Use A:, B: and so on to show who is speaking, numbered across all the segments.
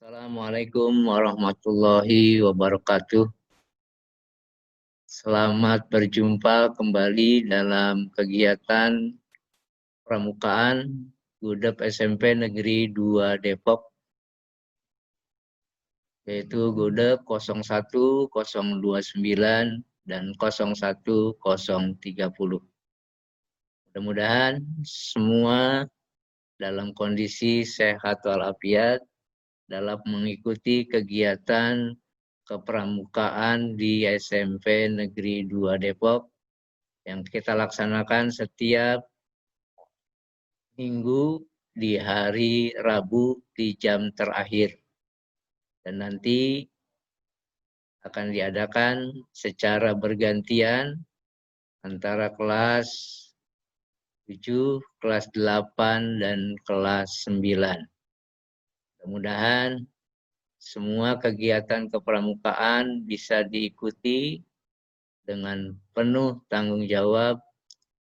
A: Assalamualaikum warahmatullahi wabarakatuh. Selamat berjumpa kembali dalam kegiatan pramukaan Gudep SMP Negeri 2 Depok, yaitu Gudep 01, 029, dan 01, 030. Mudah-mudahan semua dalam kondisi sehat walafiat dalam mengikuti kegiatan kepramukaan di SMP Negeri 2 Depok yang kita laksanakan setiap minggu di hari Rabu di jam terakhir. Dan nanti akan diadakan secara bergantian antara kelas 7, kelas 8, dan kelas 9. Mudah-mudahan semua kegiatan kepramukaan bisa diikuti dengan penuh tanggung jawab,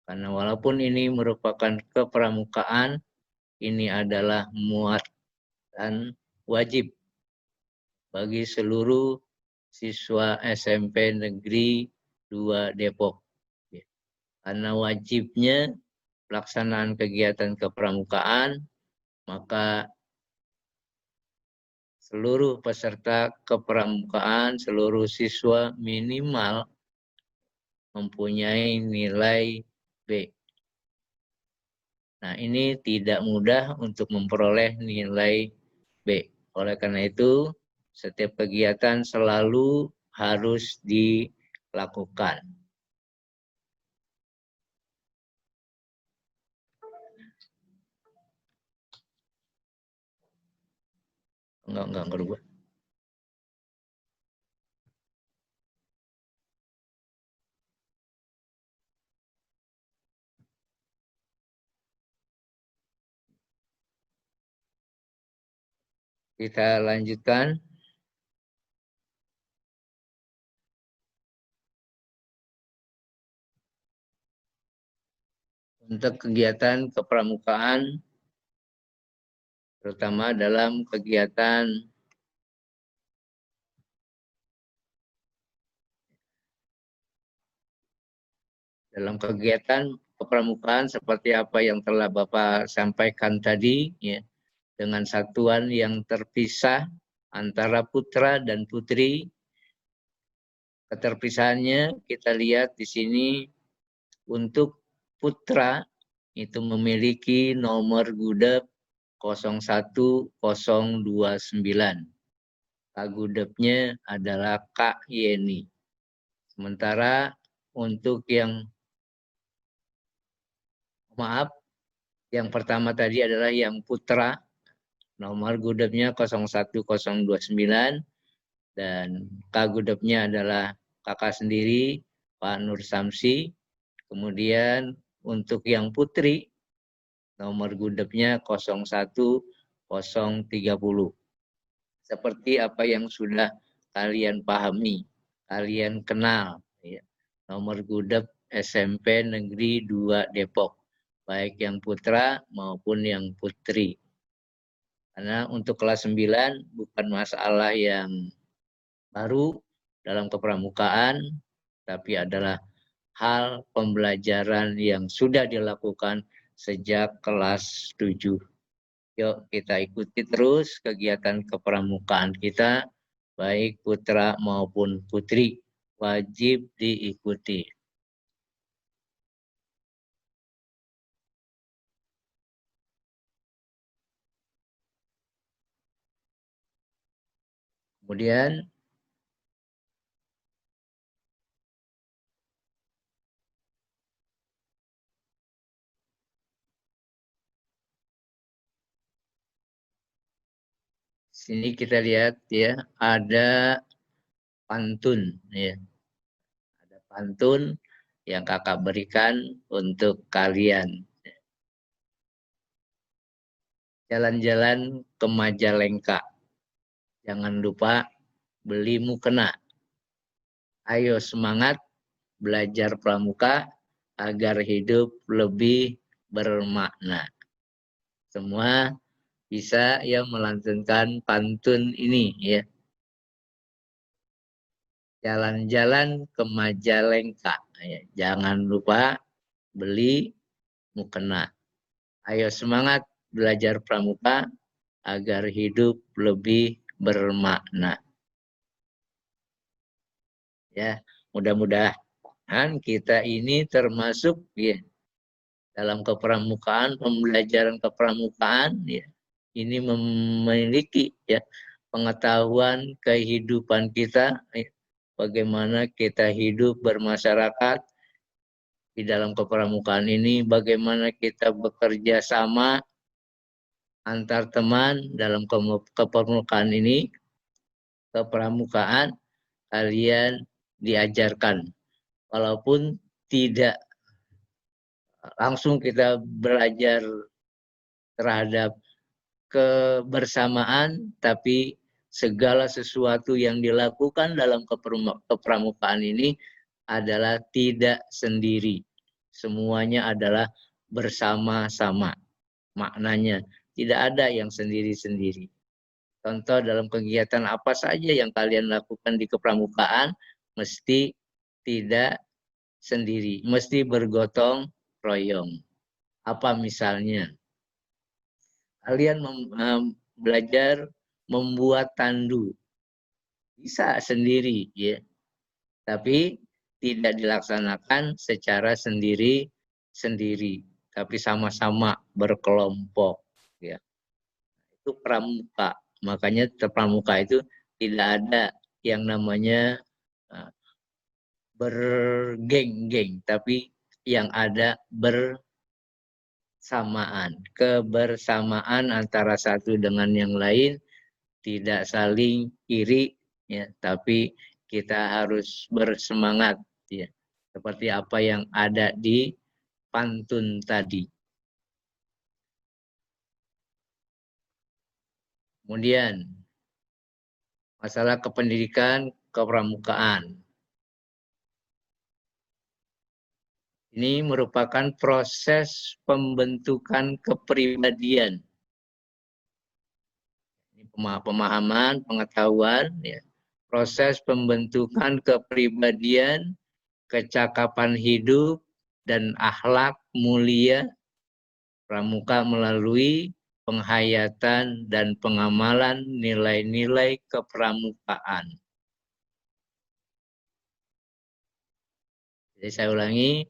A: karena walaupun ini merupakan kepramukaan, ini adalah muatan wajib bagi seluruh siswa SMP Negeri 2 Depok. Karena wajibnya pelaksanaan kegiatan kepramukaan, maka seluruh peserta kepramukaan, seluruh siswa minimal mempunyai nilai B. Nah, ini tidak mudah untuk memperoleh nilai B. Oleh karena itu, setiap kegiatan selalu harus dilakukan. Enggak berubah. Kita lanjutkan. Untuk kegiatan kepramukaan, terutama dalam kegiatan kepramukaan seperti apa yang telah Bapak sampaikan tadi, ya, dengan satuan yang terpisah antara putra dan putri. Keterpisahannya kita lihat di sini. Untuk putra itu memiliki nomor Gudep 01029. Kagudepnya adalah Kak Yeni. Sementara untuk yang pertama tadi adalah yang putra, nomor Gudepnya 01029, dan Kagudepnya adalah kakak sendiri, Pak Nur Samsi. Kemudian untuk yang putri, nomor Gudepnya 01030. Seperti apa yang sudah kalian pahami, kalian kenal, ya. Nomor Gudep SMP Negeri 2 Depok, baik yang putra maupun yang putri. Karena untuk kelas 9 bukan masalah yang baru dalam kepramukaan, tapi adalah hal pembelajaran yang sudah dilakukan sejak kelas 7. Yuk kita ikuti terus kegiatan kepramukaan kita, baik putra maupun putri, wajib diikuti. Kemudian sini kita lihat, ya, ada pantun, ya. Ada pantun yang kakak berikan untuk kalian. Jalan-jalan ke Majalengka, jangan lupa beli mukena. Ayo semangat belajar pramuka agar hidup lebih bermakna. Semua bisa ya melantunkan pantun ini ya. Jalan-jalan ke Majalengka. Ya, jangan lupa beli mukena. Ayo semangat belajar pramuka agar hidup lebih bermakna. Ya, mudah-mudahan kita ini termasuk ya dalam kepramukaan, pembelajaran kepramukaan ya. Ini memiliki ya pengetahuan kehidupan kita ya, bagaimana kita hidup bermasyarakat di dalam kepramukaan ini, bagaimana kita bekerja sama antar teman dalam kepramukaan ini, kepramukaan kalian diajarkan. Walaupun tidak langsung kita belajar terhadap kebersamaan, tapi segala sesuatu yang dilakukan dalam kepramukaan ini adalah tidak sendiri. Semuanya adalah bersama-sama. Maknanya tidak ada yang sendiri-sendiri. Contoh dalam kegiatan apa saja yang kalian lakukan di kepramukaan, mesti tidak sendiri, mesti bergotong royong. Apa misalnya? Kalian belajar membuat tandu. Bisa sendiri, ya. Tapi tidak dilaksanakan secara sendiri-sendiri. Tapi sama-sama berkelompok. Ya. Itu pramuka. Makanya pramuka itu tidak ada yang namanya bergeng-geng. Tapi yang ada bersamaan, kebersamaan antara satu dengan yang lain, tidak saling iri ya, tapi kita harus bersemangat ya, seperti apa yang ada di pantun tadi. Kemudian masalah kependidikan kepramukaan. Ini merupakan proses pembentukan kepribadian. Pemahaman, pengetahuan, ya. Proses pembentukan kepribadian, kecakapan hidup, dan akhlak mulia pramuka melalui penghayatan dan pengamalan nilai-nilai kepramukaan. Jadi saya ulangi,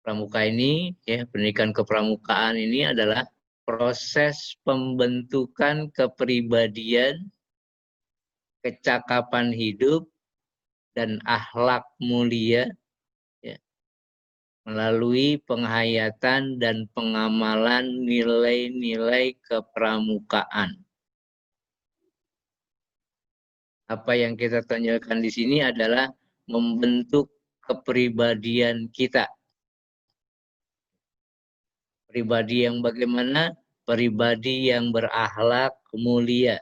A: pramuka ini, ya, pendidikan kepramukaan ini adalah proses pembentukan kepribadian, kecakapan hidup, dan akhlak mulia ya, melalui penghayatan dan pengamalan nilai-nilai kepramukaan. Apa yang kita tonjolkan di sini adalah membentuk kepribadian kita. Pribadi yang bagaimana? Pribadi yang berakhlak mulia.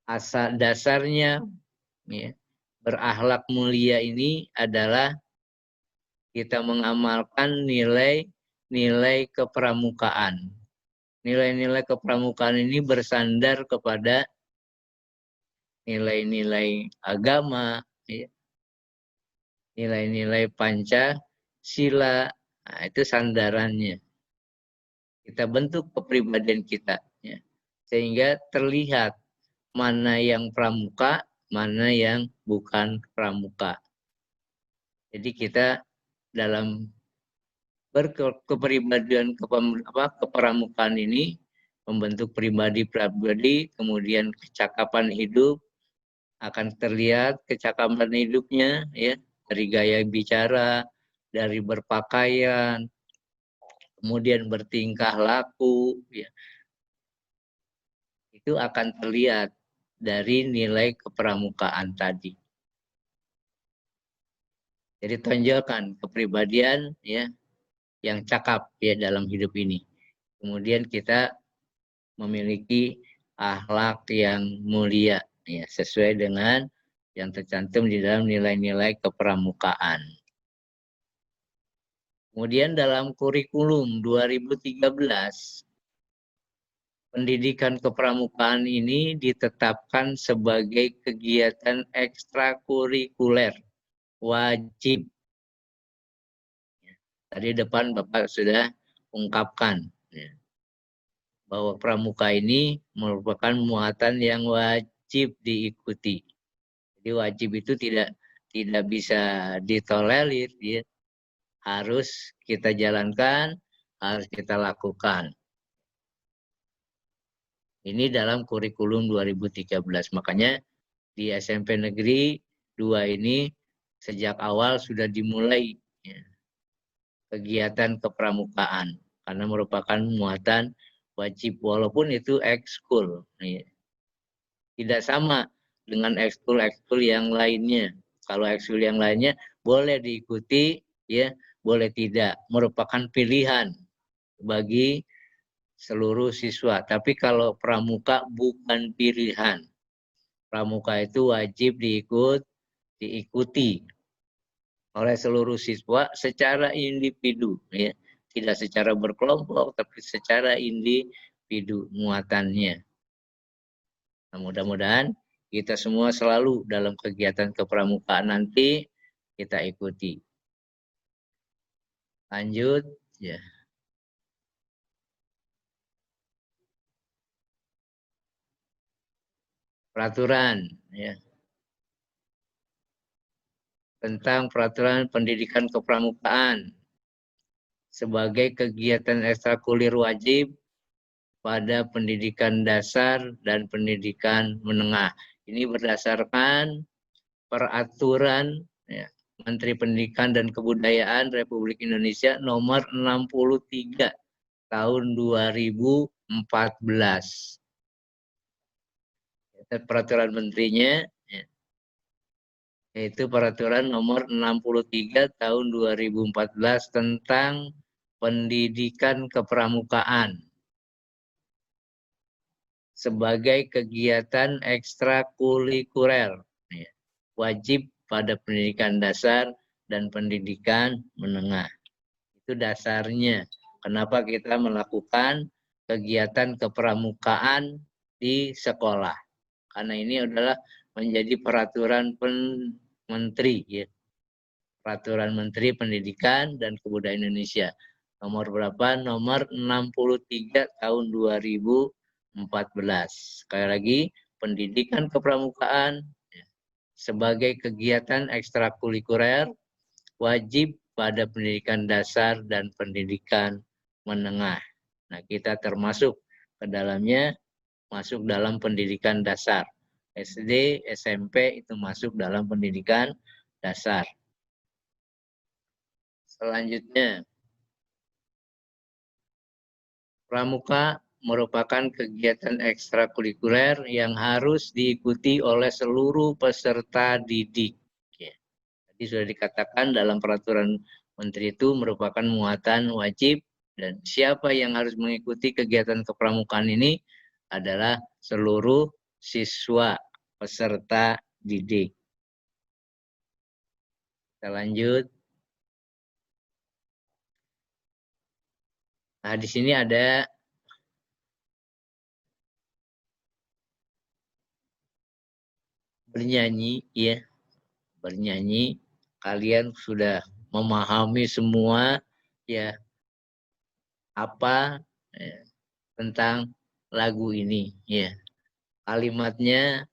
A: Asal dasarnya ya, berakhlak mulia ini adalah kita mengamalkan nilai-nilai kepramukaan. Nilai-nilai kepramukaan ini bersandar kepada nilai-nilai agama, ya, nilai-nilai Pancasila, nah, itu sandarannya. Kita bentuk kepribadian kita, ya, sehingga terlihat mana yang pramuka, mana yang bukan pramuka. Jadi kita dalam berkepribadian kepramukaan ini membentuk pribadi-pribadi, kemudian kecakapan hidup akan terlihat kecakapan hidupnya ya, dari gaya bicara, dari berpakaian, kemudian bertingkah laku ya. Itu akan terlihat dari nilai kepramukaan tadi. Jadi tonjolkan kepribadian ya yang cakap ya dalam hidup ini. Kemudian kita memiliki akhlak yang mulia ya, sesuai dengan yang tercantum di dalam nilai-nilai kepramukaan. Kemudian dalam kurikulum 2013 pendidikan kepramukaan ini ditetapkan sebagai kegiatan ekstrakurikuler wajib. Tadi depan Bapak sudah ungkapkan ya, bahwa pramuka ini merupakan muatan yang wajib diikuti. Jadi wajib itu tidak bisa ditolerir, ya. Harus kita jalankan, harus kita lakukan. Ini dalam kurikulum 2013. Makanya di SMP Negeri 2 ini sejak awal sudah dimulai ya, kegiatan kepramukaan karena merupakan muatan wajib walaupun itu ekskul. Ya. Tidak sama dengan ekskul-ekskul yang lainnya. Kalau ekskul yang lainnya boleh diikuti, ya, boleh tidak, merupakan pilihan bagi seluruh siswa. Tapi kalau pramuka bukan pilihan. Pramuka itu wajib diikuti oleh seluruh siswa secara individu, ya. Tidak secara berkelompok, tapi secara individu muatannya. Nah, mudah-mudahan kita semua selalu dalam kegiatan kepramukaan nanti kita ikuti. Lanjut, ya. Peraturan, ya. Tentang peraturan pendidikan kepramukaan sebagai kegiatan ekstrakurikuler wajib pada pendidikan dasar dan pendidikan menengah. Ini berdasarkan peraturan ya, Menteri Pendidikan dan Kebudayaan Republik Indonesia nomor 63 tahun 2014. Peraturan menterinya ya, yaitu peraturan nomor 63 tahun 2014 tentang pendidikan kepramukaan sebagai kegiatan ekstrakurikuler ya, wajib pada pendidikan dasar dan pendidikan menengah. Itu dasarnya. Kenapa kita melakukan kegiatan kepramukaan di sekolah? Karena ini adalah menjadi peraturan menteri, ya. Peraturan Menteri Pendidikan dan Kebudayaan Indonesia. Nomor berapa? Nomor 63 tahun 2014. Sekali lagi, pendidikan kepramukaan ya, sebagai kegiatan ekstrakurikuler wajib pada pendidikan dasar dan pendidikan menengah. Nah, kita termasuk ke dalamnya, masuk dalam pendidikan dasar. SD, SMP itu masuk dalam pendidikan dasar. Selanjutnya, pramuka merupakan kegiatan ekstrakurikuler yang harus diikuti oleh seluruh peserta didik. Ya. Tadi sudah dikatakan dalam peraturan menteri itu merupakan muatan wajib dan siapa yang harus mengikuti kegiatan kepramukaan ini adalah seluruh siswa peserta didik. Kita lanjut. Nah, di sini ada bernyanyi, ya. Bernyanyi, kalian sudah memahami semua ya apa tentang lagu ini, ya. Kalimatnya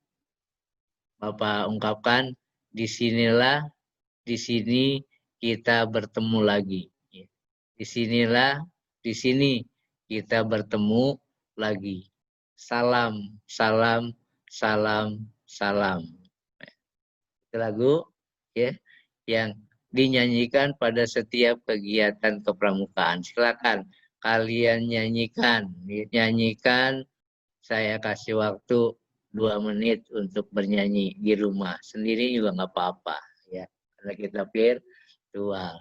A: Bapak ungkapkan, disinilah, di sini kita bertemu lagi. Disinilah, di sini kita bertemu lagi. Salam, salam, salam, salam. Itu lagu ya yang dinyanyikan pada setiap kegiatan kepramukaan. Silakan kalian nyanyikan, saya kasih waktu 2 menit untuk bernyanyi di rumah. Sendiri juga nggak apa-apa ya, karena kita virtual.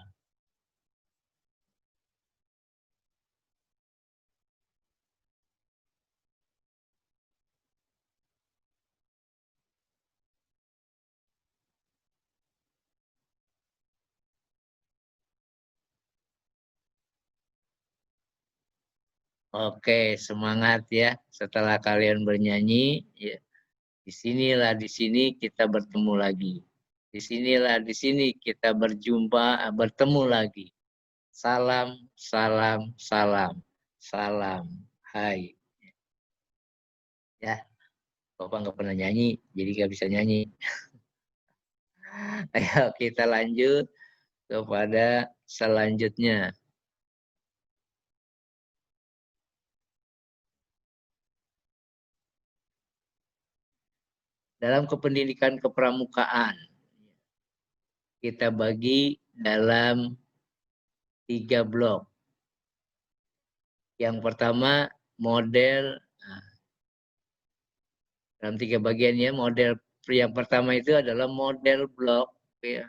A: Oke, semangat ya. Setelah kalian bernyanyi, ya, di sini kita bertemu lagi. Di sini kita bertemu lagi. Salam, salam, salam, salam. Hai. Ya, Bapak nggak pernah nyanyi, jadi nggak bisa nyanyi. Ayo kita lanjut kepada selanjutnya. Dalam kependidikan kepramukaan, kita bagi dalam 3 blok. Yang pertama, model, dalam 3 bagian ya, model yang pertama itu adalah model blok, ya.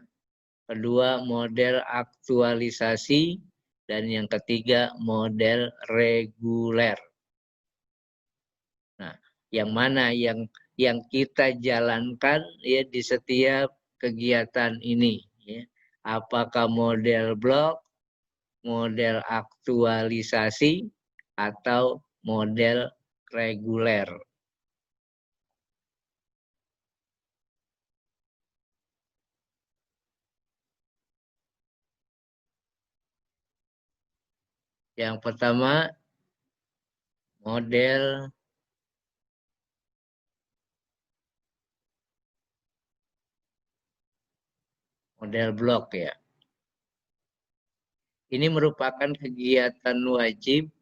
A: Kedua, model aktualisasi, dan yang ketiga, model reguler. Nah, yang mana yang kita jalankan ya di setiap kegiatan ini, ya. Apakah model blok, model aktualisasi, atau model reguler. Yang pertama, model blok ya. Ini merupakan kegiatan wajib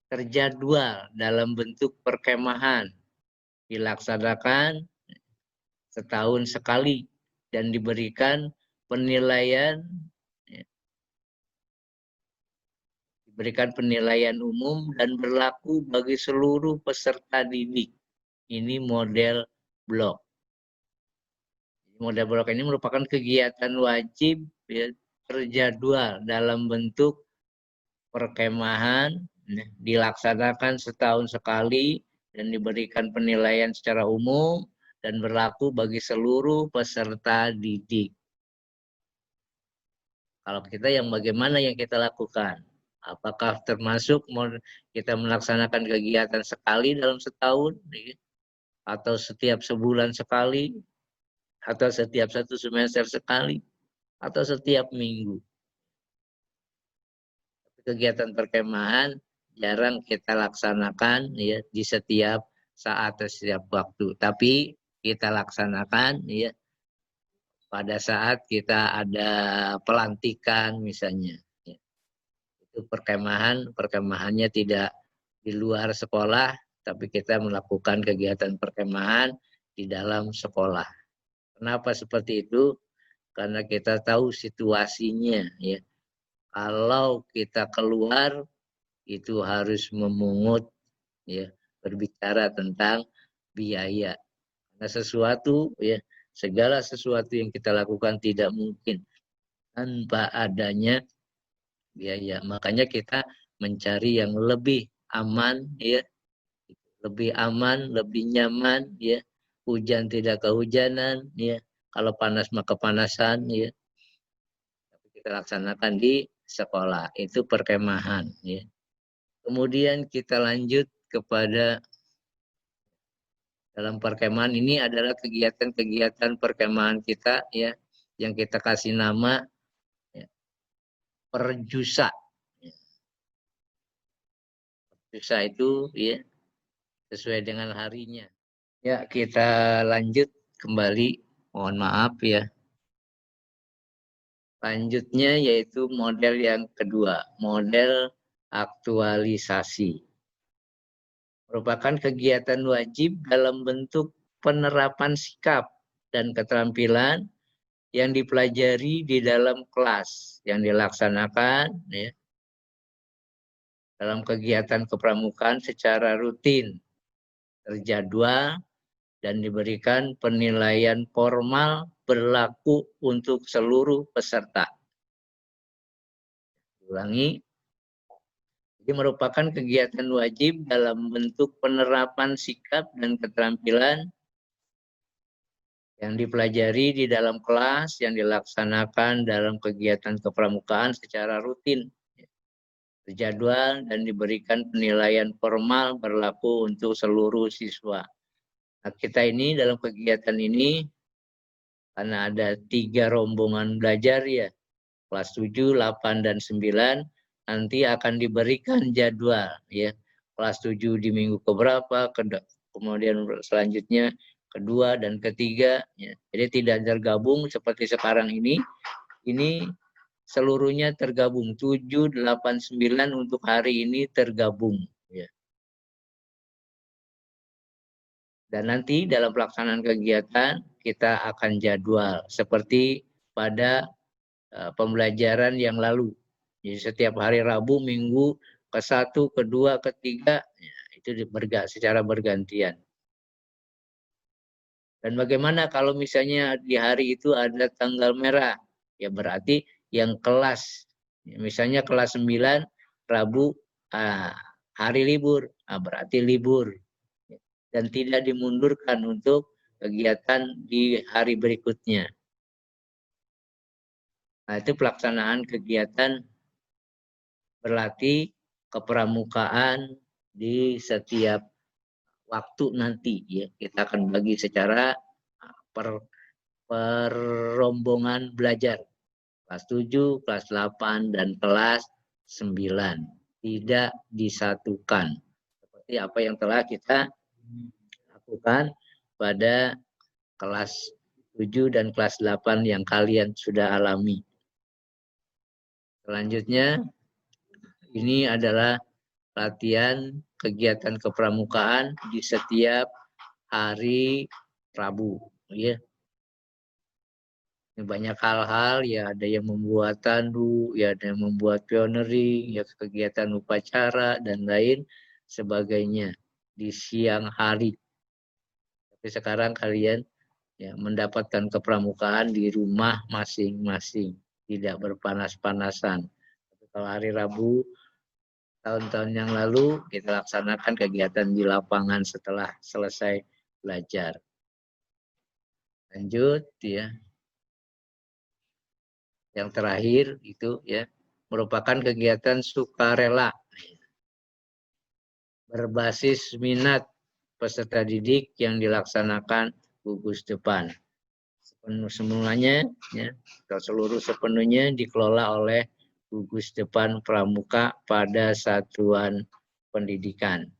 A: terjadwal dalam bentuk perkemahan, dilaksanakan setahun sekali dan diberikan penilaian umum dan berlaku bagi seluruh peserta didik. Ini model blok. Model blok ini merupakan kegiatan wajib ya, terjadwal dalam bentuk perkemahan, dilaksanakan setahun sekali dan diberikan penilaian secara umum dan berlaku bagi seluruh peserta didik. Kalau kita yang bagaimana yang kita lakukan? Apakah termasuk kita melaksanakan kegiatan sekali dalam setahun, atau setiap sebulan sekali, atau setiap 1 semester sekali, atau setiap minggu? Kegiatan perkemahan jarang kita laksanakan ya di setiap saat atau setiap waktu, tapi kita laksanakan ya pada saat kita ada pelantikan misalnya. Ya. Itu perkemahannya tidak di luar sekolah, tapi kita melakukan kegiatan perkemahan di dalam sekolah. Kenapa seperti itu? Karena kita tahu situasinya ya. Kalau kita keluar itu harus memungut ya, berbicara tentang biaya. Karena sesuatu ya, segala sesuatu yang kita lakukan tidak mungkin tanpa adanya biaya. Makanya kita mencari yang lebih aman ya, lebih aman, lebih nyaman ya. Hujan tidak kehujanan ya. Kalau panas maka kepanasan ya. Tapi kita laksanakan di sekolah, itu perkemahan ya. Kemudian kita lanjut kepada dalam perkemahan ini adalah kegiatan-kegiatan perkemahan kita ya, yang kita kasih nama ya, perjusa. Ya. Perjusa itu ya sesuai dengan harinya. Ya, kita lanjut kembali. Mohon maaf ya. Lanjutnya yaitu model yang kedua, model aktualisasi. Merupakan kegiatan wajib dalam bentuk penerapan sikap dan keterampilan yang dipelajari di dalam kelas, yang dilaksanakan ya, dalam kegiatan kepramukaan secara rutin, terjadwal, dan diberikan penilaian formal berlaku untuk seluruh peserta. Ulangi, ini merupakan kegiatan wajib dalam bentuk penerapan sikap dan keterampilan yang dipelajari di dalam kelas, yang dilaksanakan dalam kegiatan kepramukaan secara rutin, terjadwal dan diberikan penilaian formal berlaku untuk seluruh siswa. Nah, kita ini dalam kegiatan ini karena ada 3 rombongan belajar ya, kelas 7, 8, dan 9, nanti akan diberikan jadwal ya. Kelas 7 di minggu keberapa, kemudian selanjutnya kedua dan ketiga ya. Jadi tidak tergabung seperti sekarang ini seluruhnya tergabung 7, 8, 9 untuk hari ini tergabung ya. Dan nanti dalam pelaksanaan kegiatan kita akan jadwal seperti pada pembelajaran yang lalu. Jadi setiap hari Rabu, Minggu, ke-1, ke-2, ke-3, ya, itu secara bergantian. Dan bagaimana kalau misalnya di hari itu ada tanggal merah? Ya berarti yang kelas, misalnya kelas 9, Rabu, hari libur, berarti libur. Dan tidak dimundurkan untuk kegiatan di hari berikutnya. Nah, itu pelaksanaan kegiatan berlatih kepramukaan di setiap waktu nanti ya. Kita akan bagi secara per rombongan belajar. Kelas 7, kelas 8, dan kelas 9. Tidak disatukan. Seperti apa yang telah kita lakukan pada kelas 7 dan kelas 8 yang kalian sudah alami. Selanjutnya, ini adalah latihan kegiatan kepramukaan di setiap hari Rabu. Ya. Banyak hal-hal, ya ada yang membuat tandu, ya ada yang membuat pioneering, ya kegiatan upacara, dan lain sebagainya di siang hari. Tapi sekarang kalian ya mendapatkan kepramukaan di rumah masing-masing, tidak berpanas-panasan. Kalau hari Rabu tahun-tahun yang lalu kita laksanakan kegiatan di lapangan setelah selesai belajar. Lanjut ya. Yang terakhir itu ya merupakan kegiatan sukarela berbasis minat peserta didik yang dilaksanakan gugus depan. Semuanya ya, seluruh sepenuhnya dikelola oleh gugus depan pramuka pada satuan pendidikan.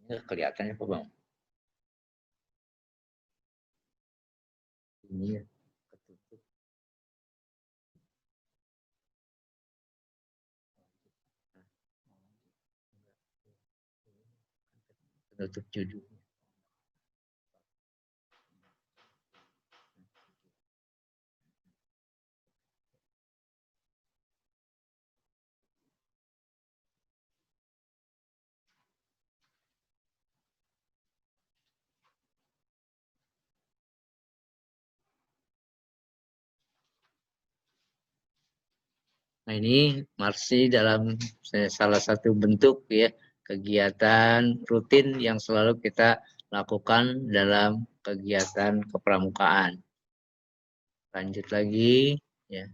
A: Ini kelihatannya apa Bang? Ini ya, ketutup. Ketutup judul. Nah ini masih dalam salah satu bentuk ya kegiatan rutin yang selalu kita lakukan dalam kegiatan kepramukaan. Lanjut lagi ya.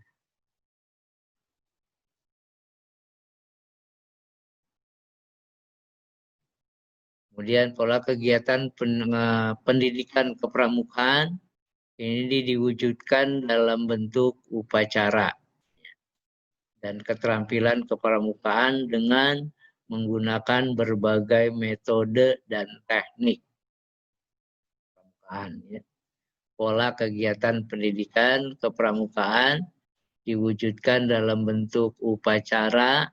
A: Kemudian pola kegiatan pendidikan kepramukaan ini diwujudkan dalam bentuk upacara dan keterampilan kepramukaan dengan menggunakan berbagai metode dan teknik. Ya. Pola kegiatan pendidikan kepramukaan diwujudkan dalam bentuk upacara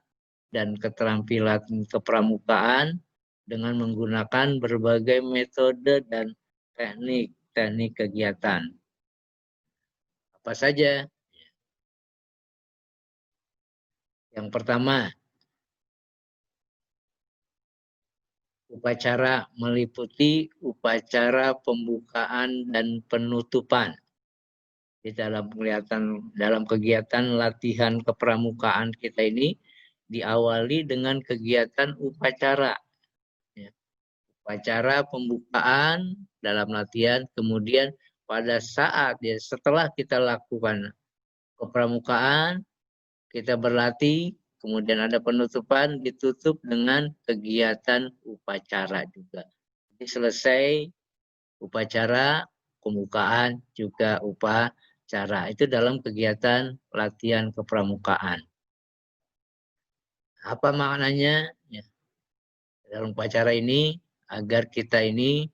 A: dan keterampilan kepramukaan dengan menggunakan berbagai metode dan teknik kegiatan. Apa saja? Yang pertama, upacara meliputi upacara pembukaan dan penutupan. Di dalam kegiatan latihan kepramukaan kita ini diawali dengan kegiatan upacara. Ya. Upacara pembukaan dalam latihan, kemudian pada saat ya setelah kita lakukan kepramukaan, kita berlatih, kemudian ada penutupan, ditutup dengan kegiatan upacara juga. Jadi selesai upacara, pembukaan juga upacara. Itu dalam kegiatan latihan kepramukaan. Apa maknanya? Ya, dalam upacara ini agar kita ini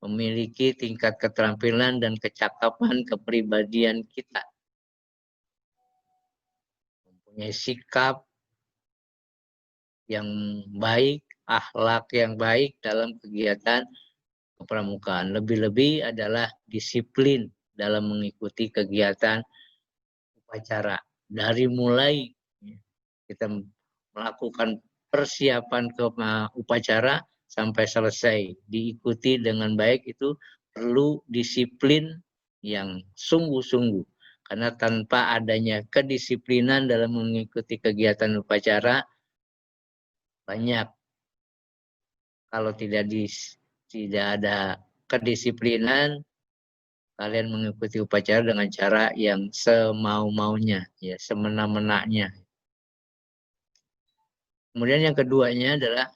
A: memiliki tingkat keterampilan dan kecakapan kepribadian kita. Mempunyai sikap yang baik, akhlak yang baik dalam kegiatan kepramukaan. Lebih-lebih adalah disiplin dalam mengikuti kegiatan upacara. Dari mulai kita melakukan persiapan ke upacara sampai selesai diikuti dengan baik, itu perlu disiplin yang sungguh-sungguh. Karena tanpa adanya kedisiplinan dalam mengikuti kegiatan upacara, banyak kalau tidak ada kedisiplinan, kalian mengikuti upacara dengan cara yang semau-maunya, ya, semena-menanya. Kemudian yang keduanya adalah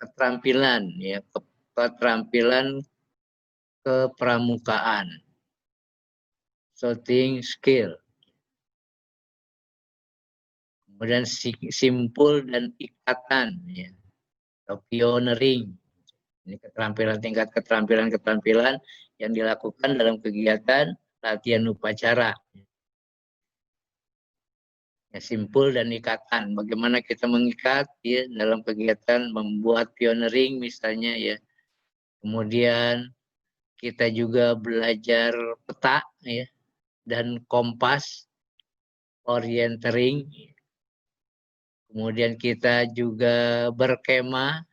A: keterampilan, ya, keterampilan kepramukaan, shooting skill. Kemudian simpul dan ikatan, ya, atau pioneering. Ini tingkat keterampilan yang dilakukan dalam kegiatan latihan upacara. Ya, simpul dan ikatan. Bagaimana kita mengikat, ya, dalam kegiatan membuat pioneering misalnya, ya. Kemudian kita juga belajar peta, ya, dan kompas, orientering. Kemudian kita juga berkemah,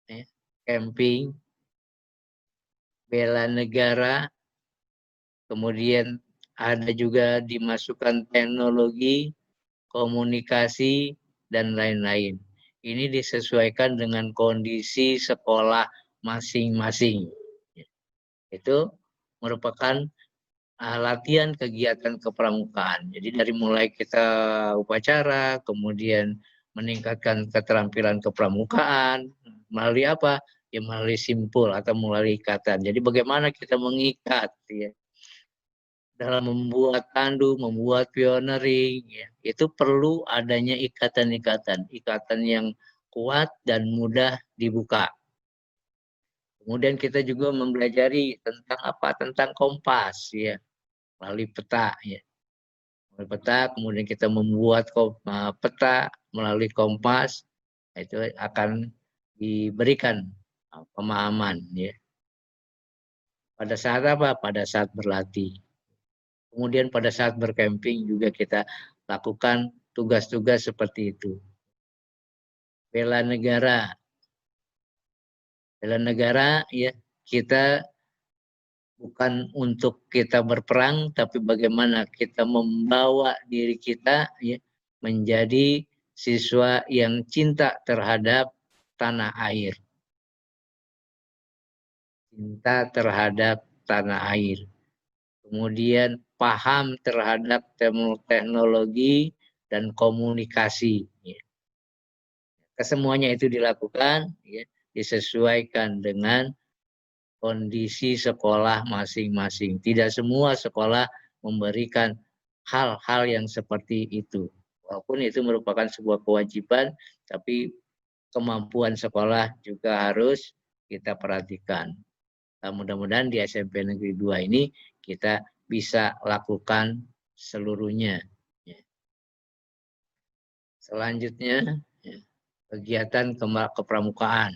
A: ya, camping, bela negara. Kemudian ada juga dimasukkan teknologi, komunikasi, dan lain-lain. Ini disesuaikan dengan kondisi sekolah masing-masing. Itu merupakan latihan kegiatan kepramukaan. Jadi dari mulai kita upacara, kemudian meningkatkan keterampilan kepramukaan, melalui apa? Ya melalui simpul atau melalui ikatan. Jadi bagaimana kita mengikat, ya, dalam membuat tandu, membuat pioneering, ya, itu perlu adanya ikatan yang kuat dan mudah dibuka. Kemudian kita juga mempelajari tentang apa? Tentang kompas, ya, melalui peta, ya. Melalui peta, kemudian kita membuat peta melalui kompas, itu akan diberikan pemahaman, ya. Pada saat apa? Pada saat berlatih. Kemudian pada saat berkemping juga kita lakukan tugas-tugas seperti itu. Bela negara. Bela negara, ya, kita bukan untuk kita berperang, tapi bagaimana kita membawa diri kita, ya, menjadi siswa yang cinta terhadap tanah air. Cinta terhadap tanah air. Kemudian paham terhadap teknologi dan komunikasi. Ya. Kesemuanya itu dilakukan, ya, disesuaikan dengan kondisi sekolah masing-masing. Tidak semua sekolah memberikan hal-hal yang seperti itu. Walaupun itu merupakan sebuah kewajiban, tapi kemampuan sekolah juga harus kita perhatikan. Nah, mudah-mudahan di SMP Negeri 2 ini kita bisa lakukan seluruhnya. Selanjutnya, kegiatan kepramukaan.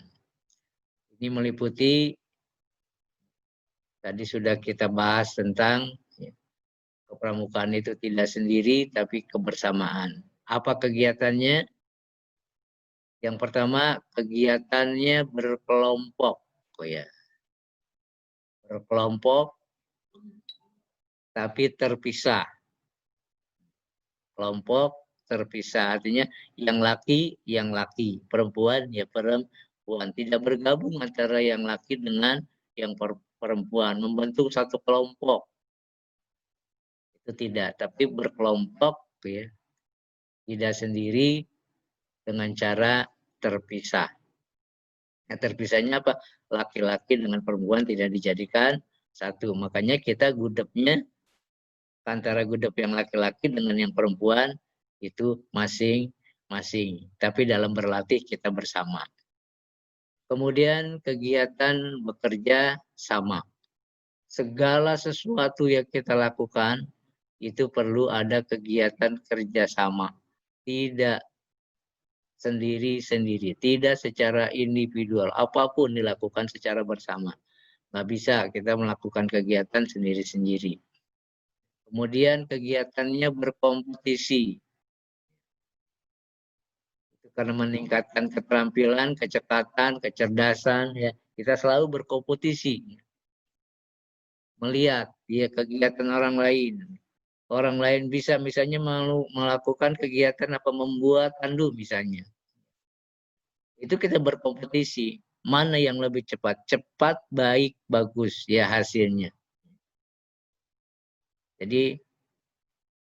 A: Ini meliputi, tadi sudah kita bahas tentang, ya, kepramukaan itu tidak sendiri, tapi kebersamaan. Apa kegiatannya? Yang pertama, kegiatannya berkelompok. Oh ya. Berkelompok, tapi terpisah. Kelompok terpisah, artinya yang laki, perempuan, ya perempuan. Tidak bergabung antara yang laki dengan yang perempuan, membentuk satu kelompok. Itu tidak, tapi berkelompok ya, tidak sendiri dengan cara terpisah. Nah, terpisahnya apa? Laki-laki dengan perempuan tidak dijadikan satu. Makanya kita gudepnya antara gudep yang laki-laki dengan yang perempuan itu masing-masing. Tapi dalam berlatih kita bersama. Kemudian kegiatan bekerja sama. Segala sesuatu yang kita lakukan itu perlu ada kegiatan kerjasama. Tidak sendiri-sendiri, tidak secara individual. Apapun dilakukan secara bersama. Nggak bisa kita melakukan kegiatan sendiri-sendiri. Kemudian kegiatannya berkompetisi. Itu karena meningkatkan keterampilan, kecepatan, kecerdasan. Ya, kita selalu berkompetisi. Melihat ya, kegiatan orang lain. Orang lain bisa misalnya melakukan kegiatan apa membuat tandu misalnya. Itu kita berkompetisi. Mana yang lebih cepat? Cepat, baik, bagus ya hasilnya. Jadi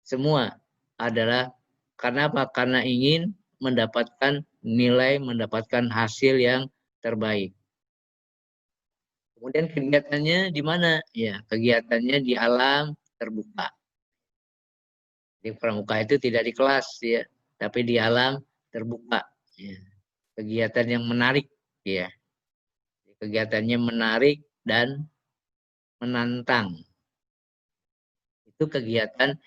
A: semua adalah karena apa? Karena ingin mendapatkan nilai, mendapatkan hasil yang terbaik. Kemudian kegiatannya di mana? Ya, kegiatannya di alam terbuka. Di pramuka itu tidak di kelas ya, tapi di alam terbuka. Ya. Kegiatan yang menarik ya. Kegiatannya menarik dan menantang. Itu kegiatan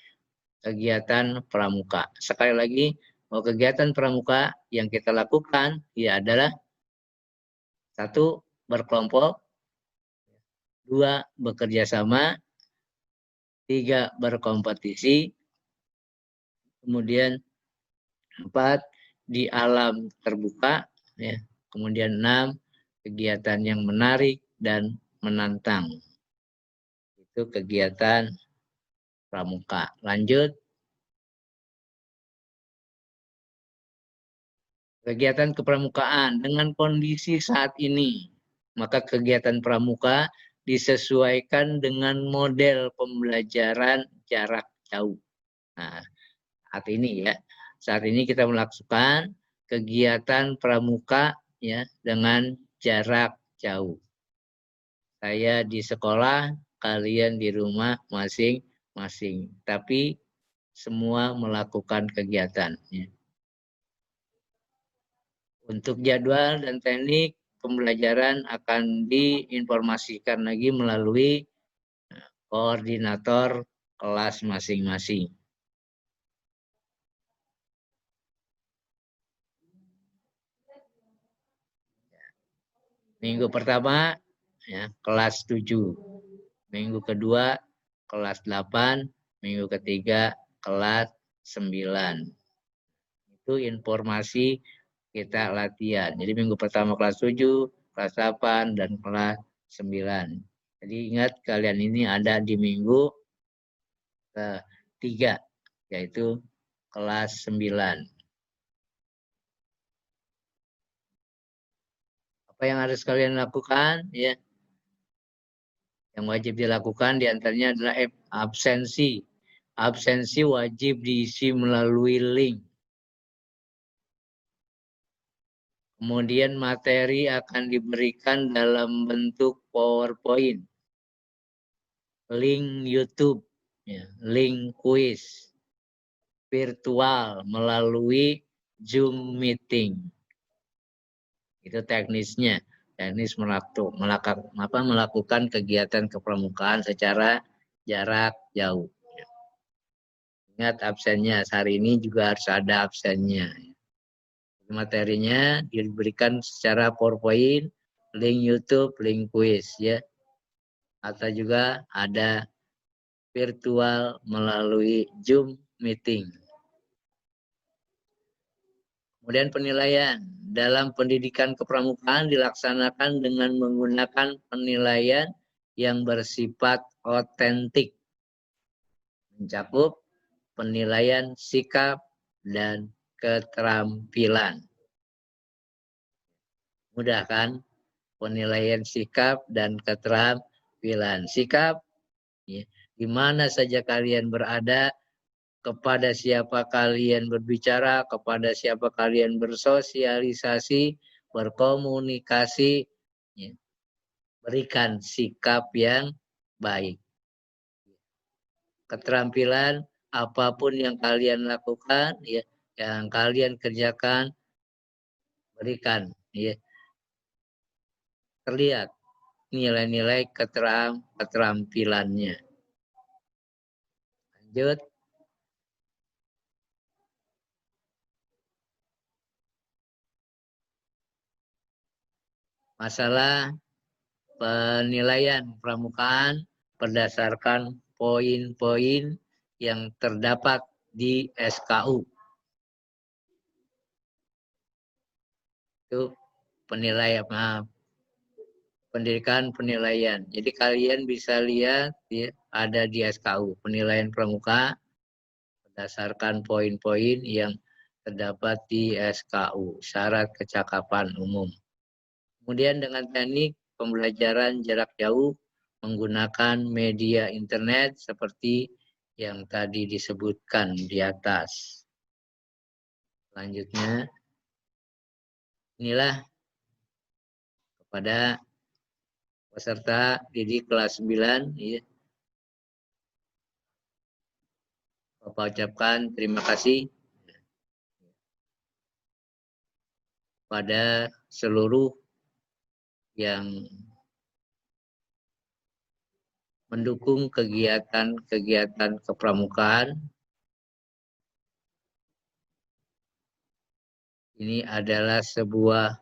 A: pramuka. Sekali lagi, bahwa kegiatan pramuka yang kita lakukan ya adalah satu, berkelompok, dua, bekerja sama, tiga, berkompetisi, kemudian empat, di alam terbuka, ya. Kemudian enam, kegiatan yang menarik dan menantang. Itu kegiatan pramuka. Lanjut. Kegiatan kepramukaan dengan kondisi saat ini, maka kegiatan pramuka disesuaikan dengan model pembelajaran jarak jauh. Nah, saat ini kita melakukan kegiatan pramuka ya dengan jarak jauh. Saya di sekolah, kalian di rumah masing-masing, tapi semua melakukan kegiatan. Ya. Untuk jadwal dan teknik pembelajaran akan diinformasikan lagi melalui koordinator kelas masing-masing. Minggu pertama ya, kelas 7. Minggu kedua kelas 8, minggu ketiga kelas 9. Itu informasi kita latihan. Jadi minggu pertama kelas 7, kelas 8, dan kelas 9. Jadi ingat kalian ini ada di minggu ketiga, yaitu kelas 9. Apa yang harus kalian lakukan? Ya, yang wajib dilakukan diantaranya adalah absensi. Absensi wajib diisi melalui link. Kemudian materi akan diberikan dalam bentuk PowerPoint, link YouTube, ya, link kuis, virtual melalui Zoom meeting. Itu teknisnya, teknis melakukan kegiatan kepramukaan secara jarak jauh. Ingat absennya, hari ini juga harus ada absennya. Materinya diberikan secara PowerPoint, link YouTube, link kuis ya. Atau juga ada virtual melalui Zoom meeting. Kemudian penilaian. Dalam pendidikan kepramukaan dilaksanakan dengan menggunakan penilaian yang bersifat otentik. Mencakup penilaian sikap dan keterampilan. Mudah kan? Penilaian sikap dan keterampilan. keterampilan sikap, ya, di mana saja kalian berada, kepada siapa kalian berbicara, kepada siapa kalian bersosialisasi, berkomunikasi, ya, berikan sikap yang baik. Keterampilan apapun yang kalian lakukan, ya, yang kalian kerjakan, berikan, ya, terlihat nilai-nilai keterampilannya. Lanjut. Masalah penilaian pramukaan berdasarkan poin-poin yang terdapat di SKU. Itu penilaian, pendidikan penilaian. Jadi kalian bisa lihat, ya, ada di SKU penilaian pramuka berdasarkan poin-poin yang terdapat di SKU, syarat kecakapan umum. Kemudian dengan teknik pembelajaran jarak jauh menggunakan media internet seperti yang tadi disebutkan di atas. Selanjutnya, inilah kepada peserta didik kelas 9, ya. Bapak ucapkan terima kasih pada seluruh yang mendukung kegiatan-kegiatan kepramukaan. Ini adalah sebuah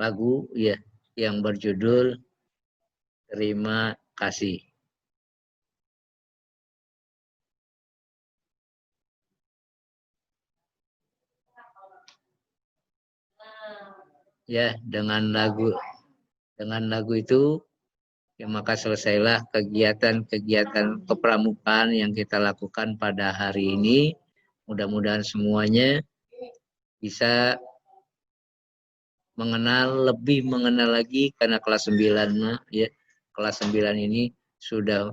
A: lagu, ya, yang berjudul Terima Kasih. Ya, dengan lagu itu, ya, maka selesailah kegiatan-kegiatan kepramukaan yang kita lakukan pada hari ini. Mudah-mudahan semuanya bisa lebih mengenal lagi, karena kelas 9, ya, kelas 9 ini sudah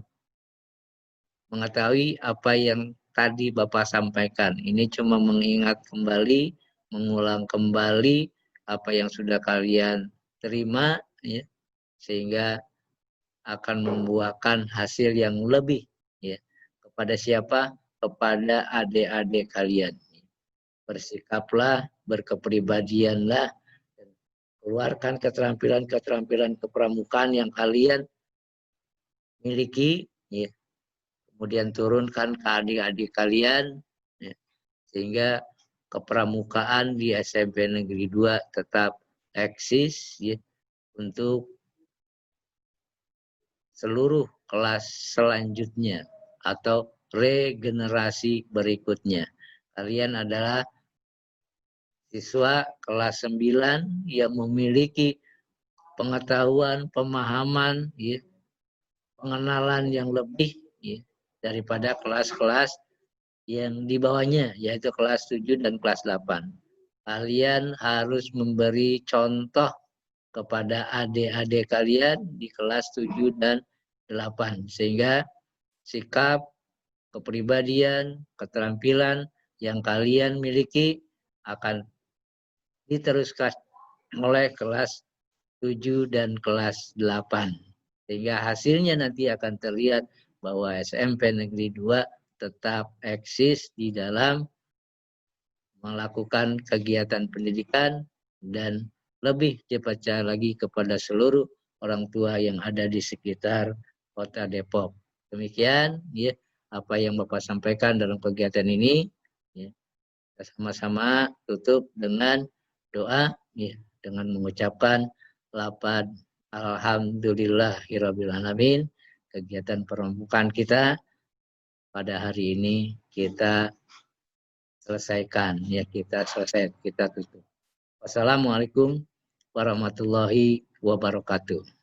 A: mengetahui apa yang tadi Bapak sampaikan. Ini cuma mengingat kembali, mengulang kembali apa yang sudah kalian terima, ya, sehingga akan membuahkan hasil yang lebih, ya. Kepada siapa? Kepada adik-adik kalian. Bersikaplah, berkepribadianlah, dan keluarkan keterampilan-keterampilan kepramukaan yang kalian miliki, ya. Kemudian turunkan ke adik-adik kalian, ya, sehingga kepramukaan di SMP Negeri 2 tetap eksis, ya, untuk seluruh kelas selanjutnya atau regenerasi berikutnya. Kalian adalah siswa kelas 9 yang memiliki pengetahuan, pemahaman, ya, pengenalan yang lebih, ya, daripada kelas-kelas yang di bawahnya, yaitu kelas 7 dan kelas 8. Kalian harus memberi contoh kepada adik-adik kalian di kelas 7 dan 8, sehingga sikap, kepribadian, keterampilan yang kalian miliki akan diteruskan oleh kelas 7 dan kelas 8. Sehingga hasilnya nanti akan terlihat bahwa SMP Negeri 2 tetap eksis di dalam melakukan kegiatan pendidikan dan lebih dipercaya lagi kepada seluruh orang tua yang ada di sekitar Kota Depok. Demikian, ya, apa yang Bapak sampaikan dalam kegiatan ini, ya. Kita sama-sama tutup dengan doa, ya, dengan mengucapkan lafaz Alhamdulillahirabbil alamin. Kegiatan permukaan kita pada hari ini kita selesaikan, ya, kita tutup. Wassalamualaikum warahmatullahi wabarakatuh.